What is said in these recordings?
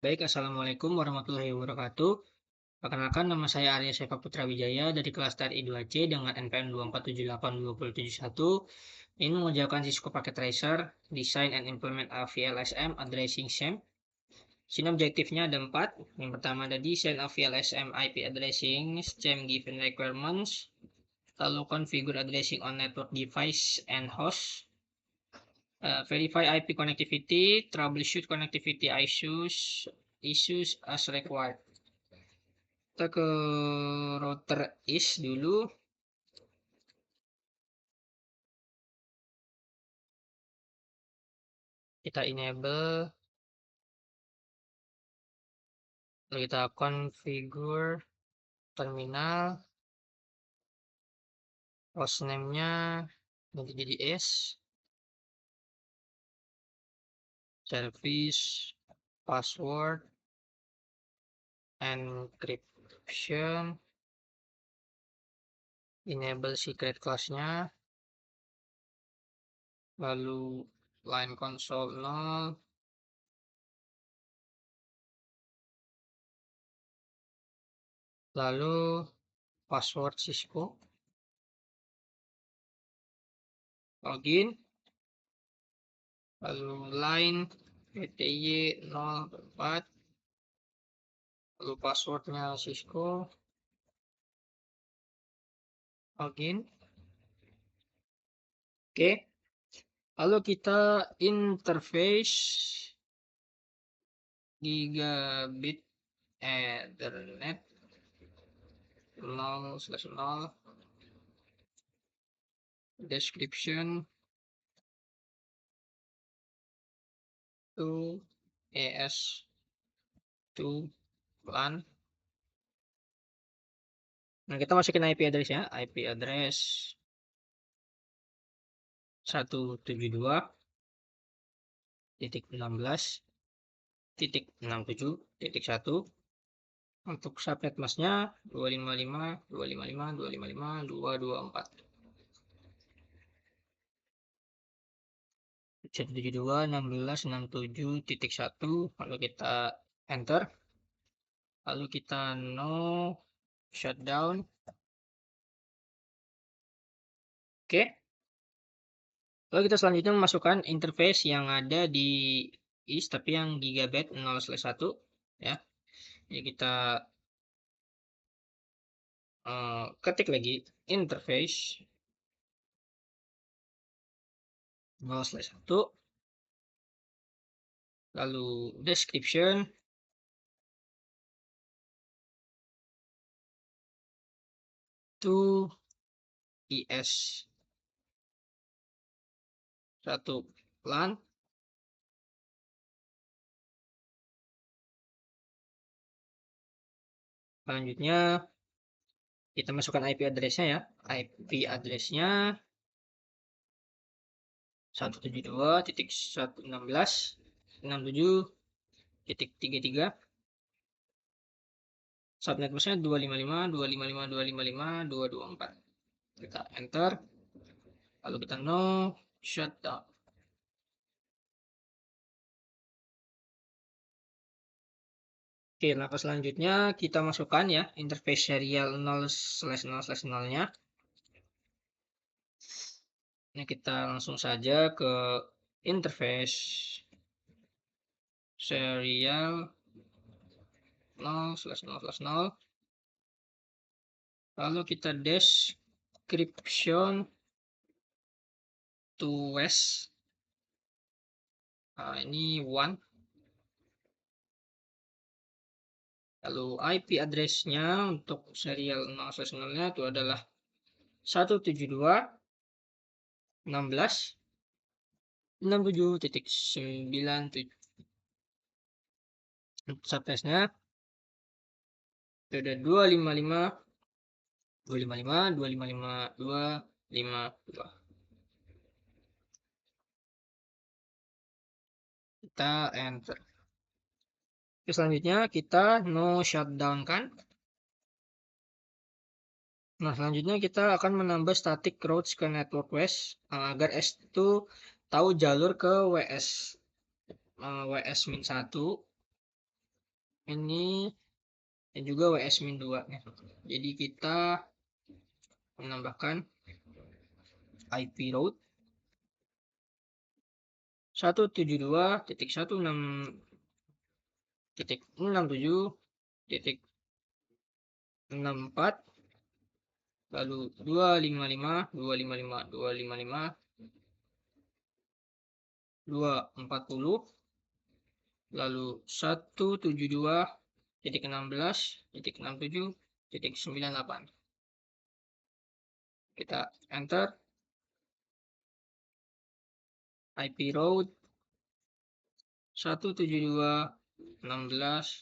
Baik, Assalamualaikum warahmatullahi wabarakatuh. Perkenalkan, nama saya Arya Syafa Putra Wijaya dari kelas TRI 2C dengan NPM 2478271. Ini mengerjakan Cisco Packet Tracer, Design and Implement a VLSM Addressing SAM. Sini objektifnya ada 4. Yang pertama ada Design a VLSM IP Addressing SAM Given Requirements. Lalu Configure Addressing on Network Device and Host. Verify IP Connectivity, Troubleshoot Connectivity issues as required. Kita ke router is dulu. Kita enable. Lalu kita configure terminal. Hostname-nya nanti jadi is. Service, password, encryption. Enable secret class-nya. Lalu line console 0. Lalu password Cisco. Login. Lalu line PTY 04. Lalu passwordnya Cisco. Login. Oke. Lalu kita interface gigabit Ethernet 0/0 description to ES2 LAN. Nah, kita masukin IP address ya. IP address 172.16.67.1. Untuk subnet masknya 255.255.255.224. 172.16.67.1. Lalu kita enter. Lalu kita no shutdown. Oke. Lalu kita selanjutnya memasukkan interface yang ada di is tapi yang gigabit 0/1 ya. Jadi kita ketik lagi interface 0/1, lalu description to ES1 LAN. Selanjutnya kita masukkan IP address-nya ya. IP address-nya 172.116.67.33. Subnet masknya 255.255.255.224. Kita enter. Lalu kita no shutdown. Oke, langkah selanjutnya kita masukkan ya interface serial 0/0/0-nya. Ini kita langsung saja ke interface serial 0/0/0. Lalu kita description to west. Nah, ini 1. Lalu IP address-nya untuk serial 0/0-nya itu adalah 172.16.67.97. Subnetnya itu ada 255.255.255.252. Kita enter. Selanjutnya kita no shutdown kan. Nah, selanjutnya kita akan menambah static routes ke network WES agar S itu tahu jalur ke WS WS-1. ini dan juga WS-2 nya. Jadi kita menambahkan IP route 172.168.64, lalu 240, lalu 172.16.67.98. Kita enter IP route 172.16.67.98.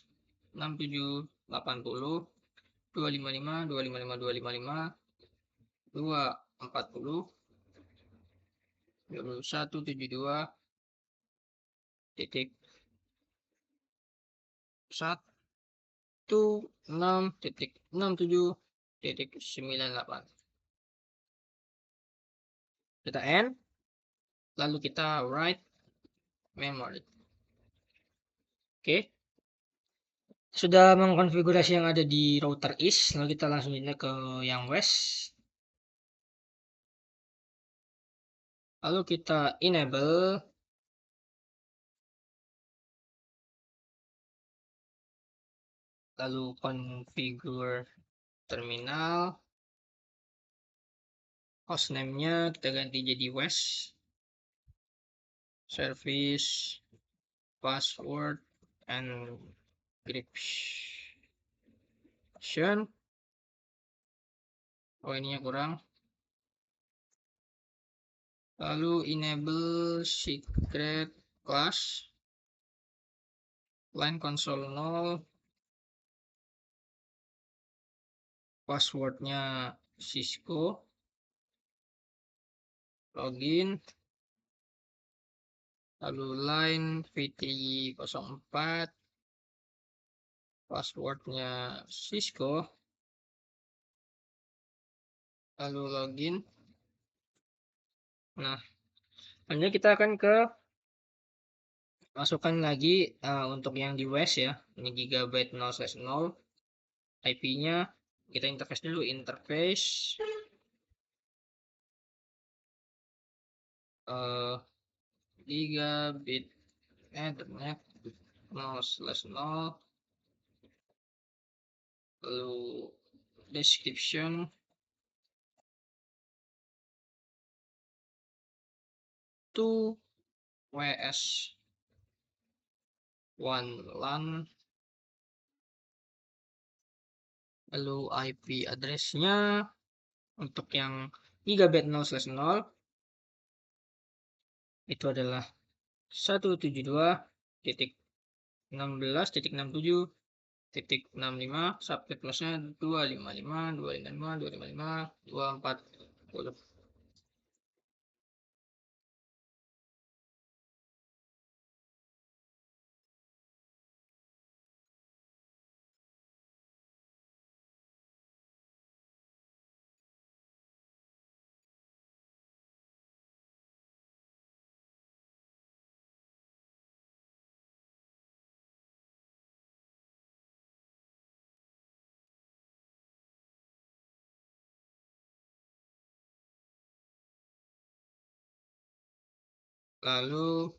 Kita end, lalu kita write memory. Oke, sudah mengkonfigurasi yang ada di router east, lalu kita langsung pindah ke yang west. Lalu kita enable lalu configure terminal, hostname-nya kita ganti jadi west, service, password, encryption. Oh, ininya kurang. Lalu enable secret class, line console 0, passwordnya Cisco, login, lalu line VTI04, passwordnya Cisco, lalu login. Nah, selanjutnya kita akan ke masukkan lagi untuk yang di west ya, ini gigabyte 0/0, IP-nya kita interface dulu, interface gigabit ethernet 0/0, lalu description to WS1 LAN, lalu IP address-nya untuk yang gigabit 0/0 itu adalah 172.16.67.65, subnet plusnya 255.255.255.240. Lalu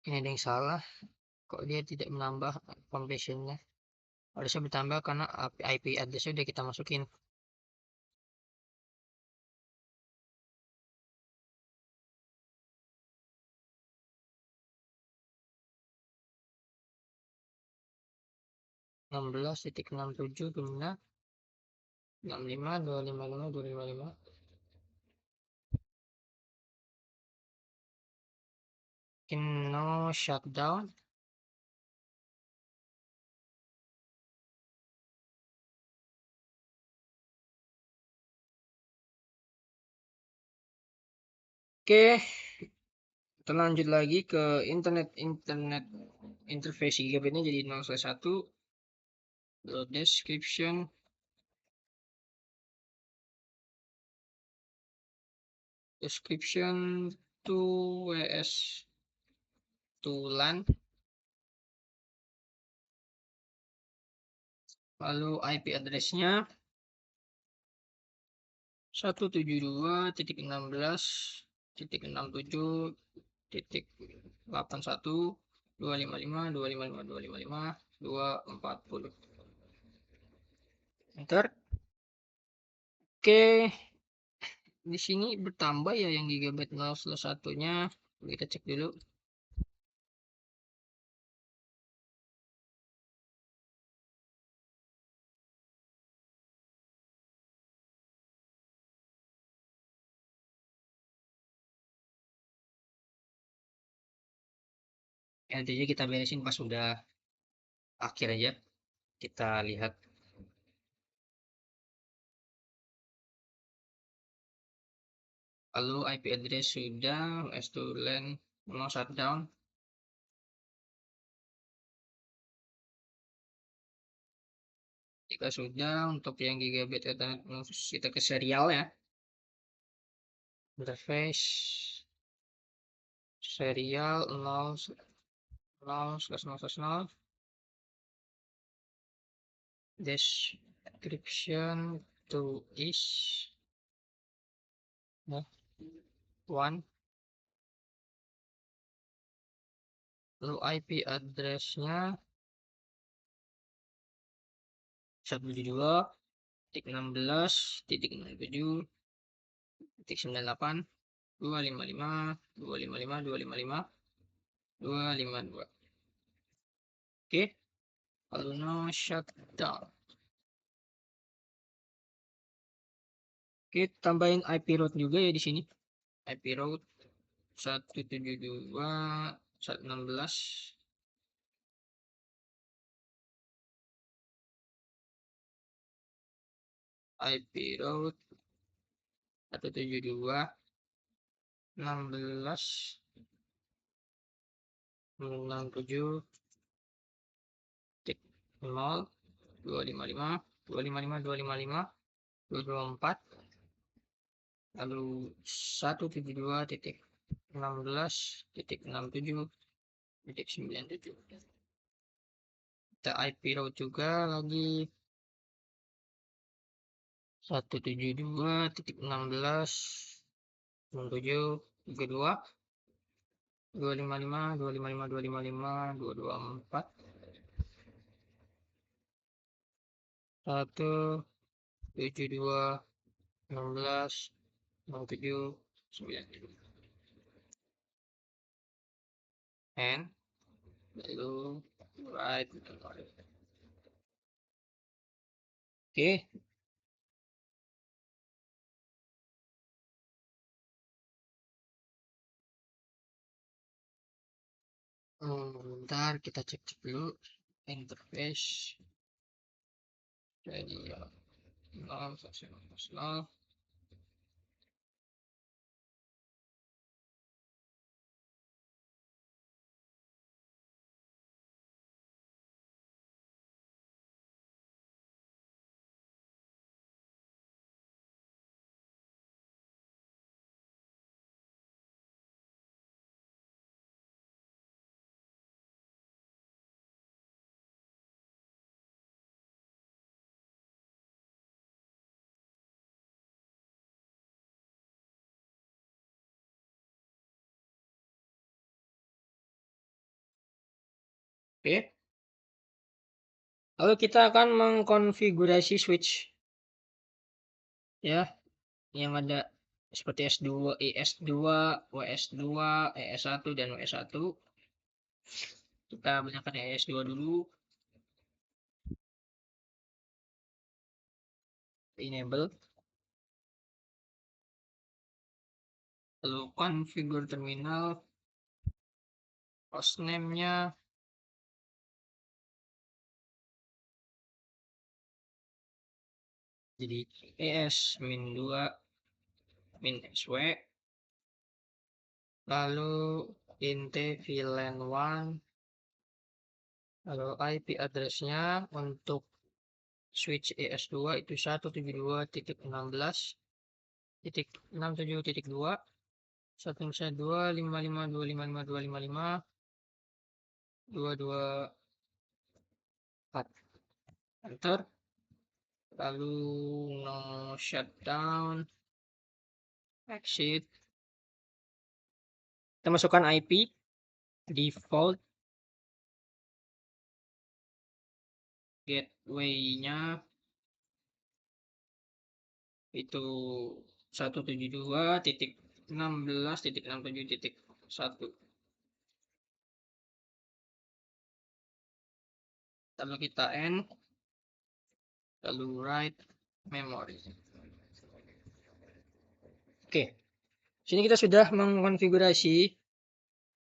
ini ada yang salah, kok dia tidak menambah confession-nya, harusnya bertambah karena IP address-nya udah kita masukin. Enam belas titik 67 gimana 65.255.255. No shutdown. Oke, kita lanjut lagi ke internet interface gigabitnya jadi 0/1. Description to WS2 LAN, Lalu IP address-nya 172.16.81.255.255.255.240. Enter. Oke, di sini bertambah ya yang gigabyte 0/1-nya. Kita cek dulu. Intinya kita beresin pas sudah akhir aja. Kita lihat. Lalu IP address sudah, S2 LAN mau shutdown. Jika sudah, untuk yang gigabit Ethernet kita ke serial ya. Interface serial 0/0/0 description to is 1. Lalu IP address-nya 172.16.16.98.255.255.255.252. Oke, lalu no shutdown. Oke, tambahin IP route juga ya di sini. IP route 172.116. IP route 172.16.0.255.255.255.254. Lalu 172.16.67.97. Kita IP route juga lagi 172.16.32.32.255.255.255.254. 172.16.07.97. And lalu right. Oke. Bentar kita cek dulu interface. Jadi ya 0/0. Oke. Lalu kita akan mengkonfigurasi switch ya, yang ada seperti S2, ES2, WS2, ES1 dan WS1. Kita gunakan ES2 dulu. Enable. Lalu configure terminal. Hostname-nya jadi ES-2 -SW. Lalu int VLAN 1. Lalu IP address-nya untuk switch ES2 itu 172.16.67.2 192.55.255.255.224. enter, lalu no shutdown, exit, kita masukkan IP default gateway-nya itu 172.16.67.1. Lalu kita end, lalu write memory. Oke, sini kita sudah mengkonfigurasi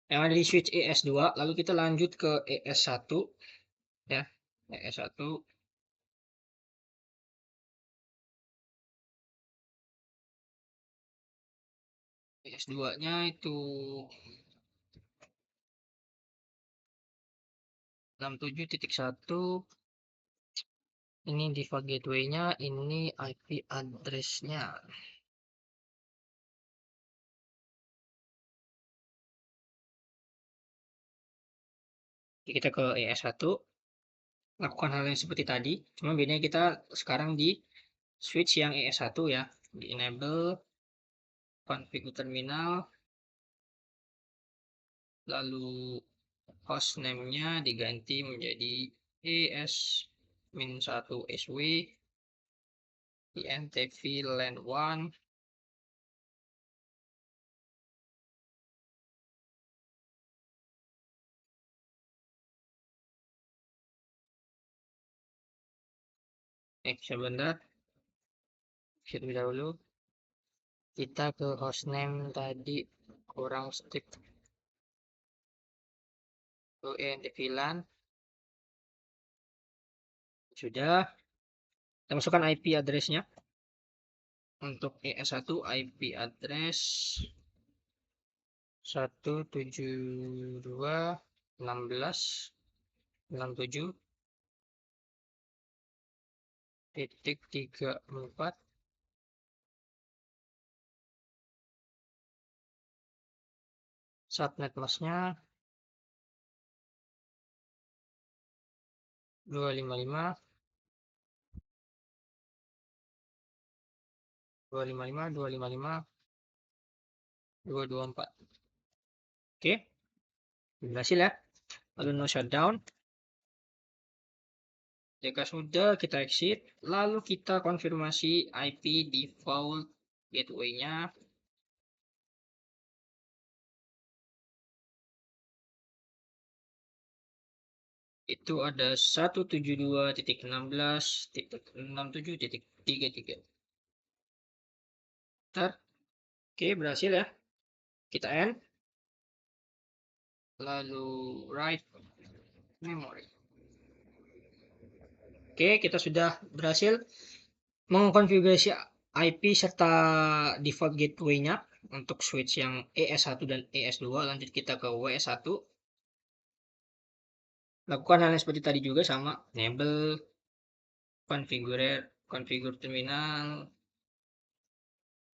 yang ada di switch ES2, lalu kita lanjut ke ES1 ya. ES1 ES2-nya itu 67.1. Ini default gateway-nya, ini IP address-nya. Kita ke ES1, lakukan hal yang seperti tadi, cuma bedanya kita sekarang di switch yang ES1 ya. Di enable config terminal, lalu hostname-nya diganti menjadi ES-1SW INTV LAN 1. Sebentar, terlebih dahulu kita ke hostname tadi kurang strict, ke INTV LAN sudah. Kita masukkan IP address-nya. Untuk ES1 IP address 172.16.67.34. Subnet masknya 255 255 255 224. Oke, berhasil ya. Lalu no shutdown. Jika sudah, kita exit, lalu kita konfirmasi IP default gateway-nya. Itu ada 172.16.67.33. Ntar, oke, berhasil ya. Kita end, lalu write memory. Oke, kita sudah berhasil mengkonfigurasi IP serta default gateway-nya untuk switch yang ES1 dan ES2. Lanjut kita ke WS1. Lakukan hal yang seperti tadi juga, sama enable configure terminal,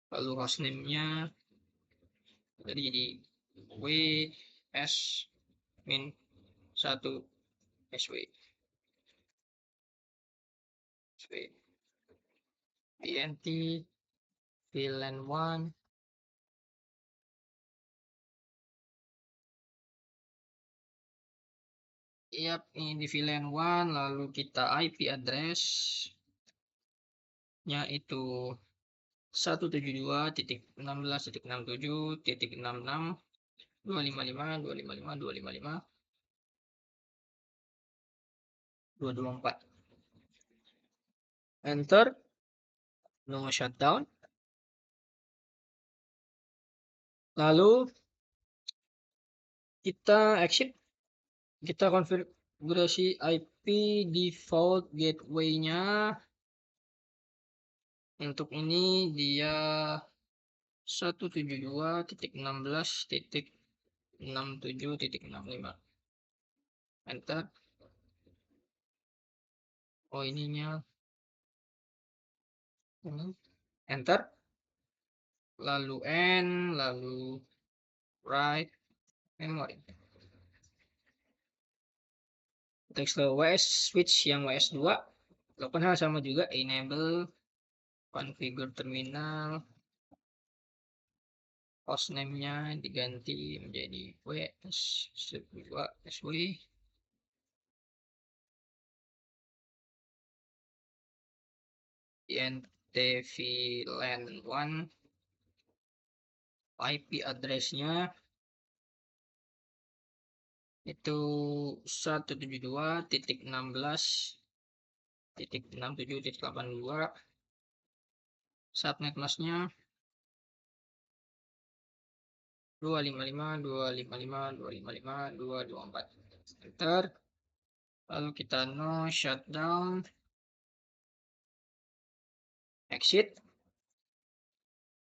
lalu hostname-nya jadi WS-1SW INT VLAN 1. Yap, ini di VLAN 1, lalu kita IP address nya itu 172.16.67.66.255.255.255.224. Enter, no shutdown. Lalu kita exit, kita konfigurasi IP default gateway-nya. Untuk ini dia 172.16.67.65. Enter. Oh, ininya ini. Enter. Lalu end, lalu write memory. Text WS switch yang WS2. Lakukan hal sama juga, enable configure terminal, hostname-nya diganti menjadi ws2sw, INT-VLAN 1, IP address-nya itu 172.16.67.82, subnet masknya 255.255.255.224. Enter. Lalu kita no shutdown, exit.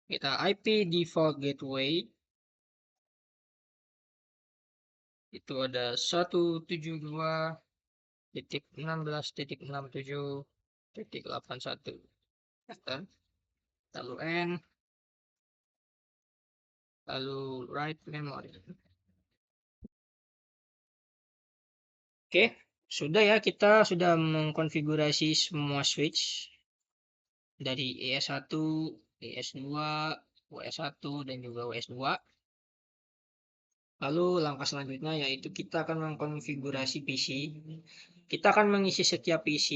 Kita IP default gateway itu ada 172.16.67.81. Enter. Lalu N, lalu write memory. Oke, sudah ya, kita sudah mengkonfigurasi semua switch dari ES1, ES2, WS1 dan juga WS2. Lalu langkah selanjutnya yaitu kita akan mengkonfigurasi PC. Kita akan mengisi setiap PC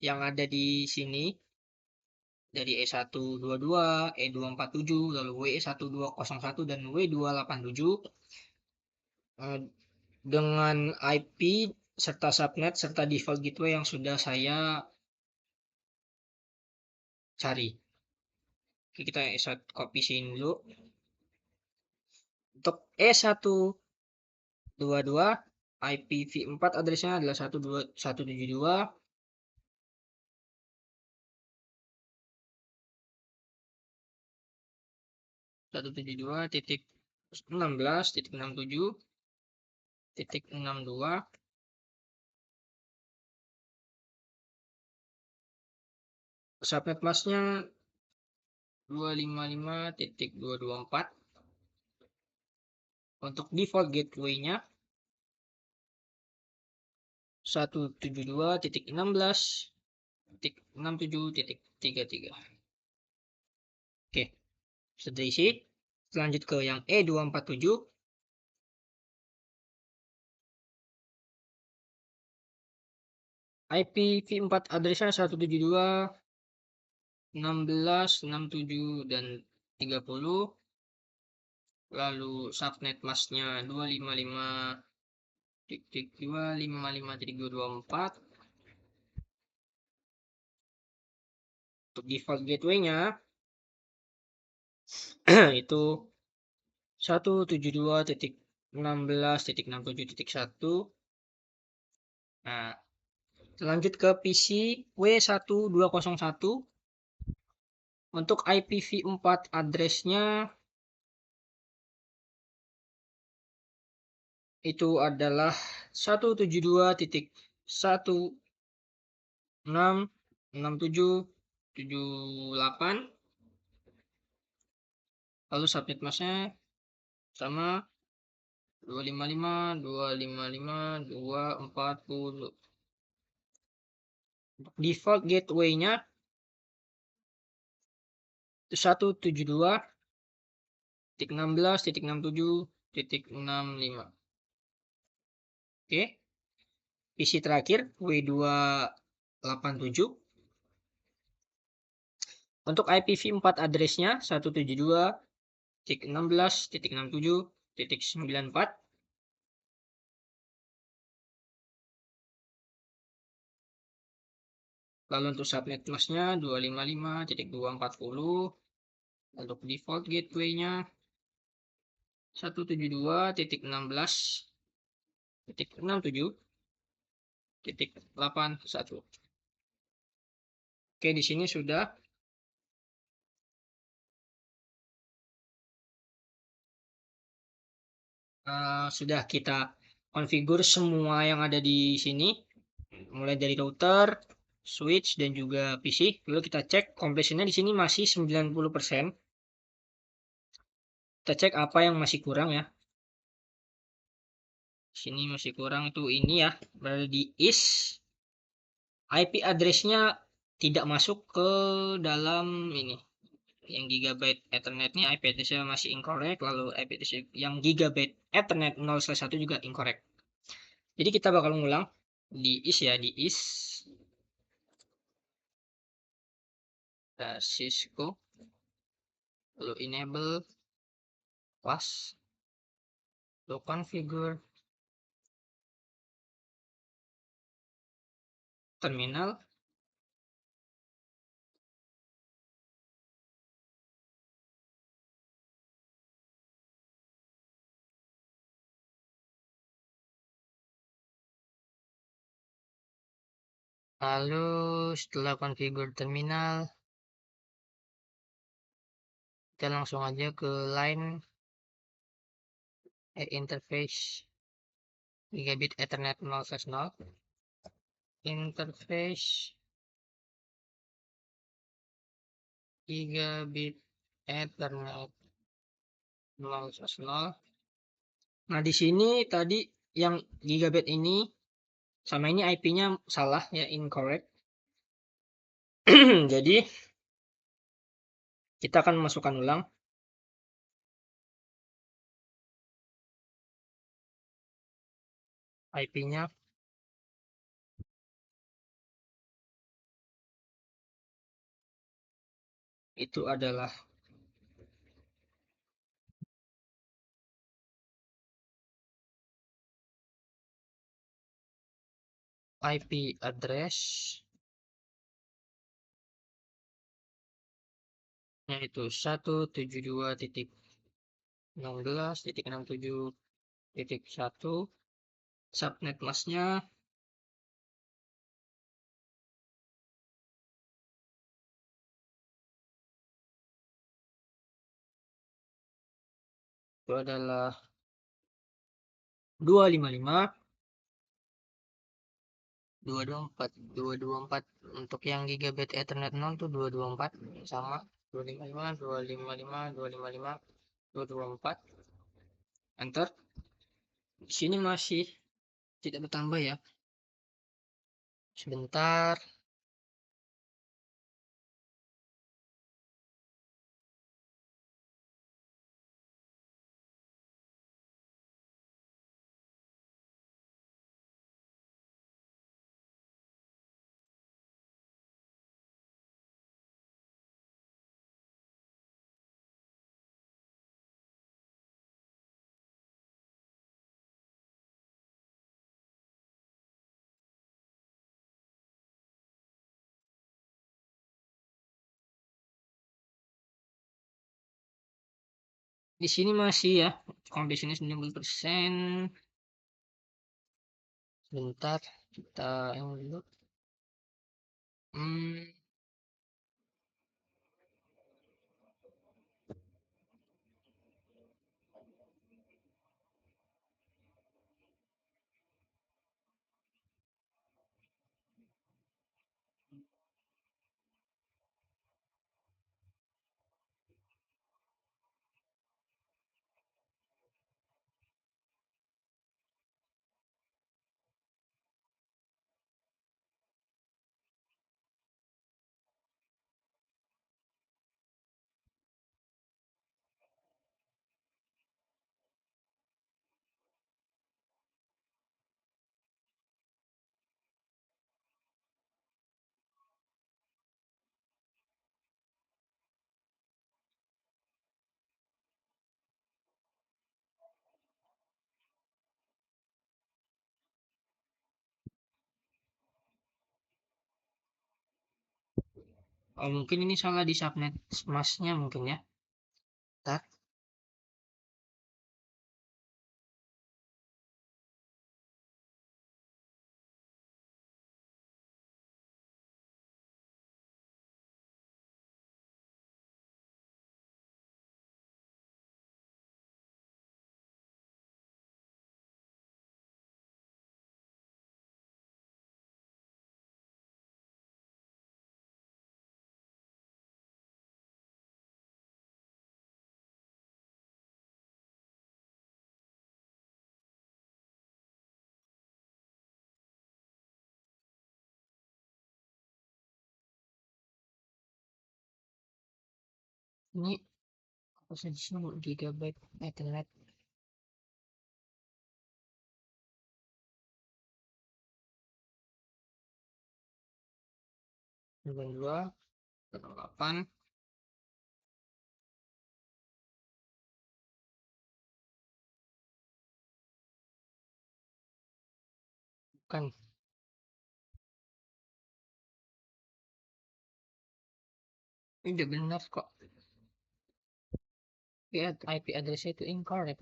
yang ada di sini dari E122, E247, lalu W1201 dan W287 dengan IP serta subnet serta default gateway yang sudah saya cari. Oke, kita copy sini dulu. Untuk E122 IPv4 addressnya adalah 172.16.67.62. Subnet masknya 255.224. Untuk default gateway-nya 172.16.67.33. Oke, sudah isi. Lanjut ke yang E247. IPv4 addressnya 172.16.67 dan 30. Lalu subnet masknya 255.255.324. Untuk default gateway-nya itu 172.16.67.1. Nah, lanjut ke PC W1201. Untuk IPv4 addressnya itu adalah 172.168. Lalu subnet masknya sama 255.255.240. Default gateway-nya 172.16.67.65. Oke. PC terakhir W287. Untuk IPv4 addressnya 172.16.67.94. Lalu untuk subnet masknya 255.240. Untuk default gateway-nya 172.16.67.81. Oke, di sini sudah. Sudah kita konfigur semua yang ada di sini, mulai dari router, switch dan juga PC. Lalu kita cek completionnya di sini masih 90%. Kita cek apa yang masih kurang ya. Sini masih kurang itu ini ya, berada di is IP address-nya tidak masuk ke dalam ini. Yang gigabyte Ethernet-nya IP address-nya masih incorrect, lalu IP address yang gigabyte Ethernet 0/1 juga incorrect. Jadi kita bakal ngulang di is ya, di is Cisco, lalu enable class, lalu configure terminal, lalu setelah configure terminal kita langsung aja ke line interface gigabit Ethernet 0/0, interface gigabit Ethernet 0/0. Nah, di sini tadi yang gigabit ini sama ini IP-nya salah ya, incorrect. Jadi kita akan masukkan ulang IP-nya. Itu adalah IP address yaitu 172.16.67.1. Subnet masknya itu adalah 255.224 untuk yang gigabit Ethernet 0 tuh 224 sama 255.255.255.224. Enter. Di sini masih tidak bertambah ya. Sebentar. Di sini masih ya. Kalau di sini 90%. Sebentar, kita yang dulu. Oh, mungkin ini salah di subnet masknya mungkin ya. Bentar. Ini apa saja sih gigabyte Ethernet? Dua, 8, bukan. Ini udah benar kok. IP address itu incorrect.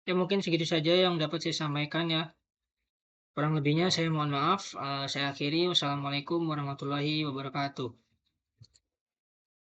Ya mungkin segitu saja yang dapat saya sampaikan ya. Kurang lebihnya saya mohon maaf. Saya akhiri. Wassalamualaikum warahmatullahi wabarakatuh.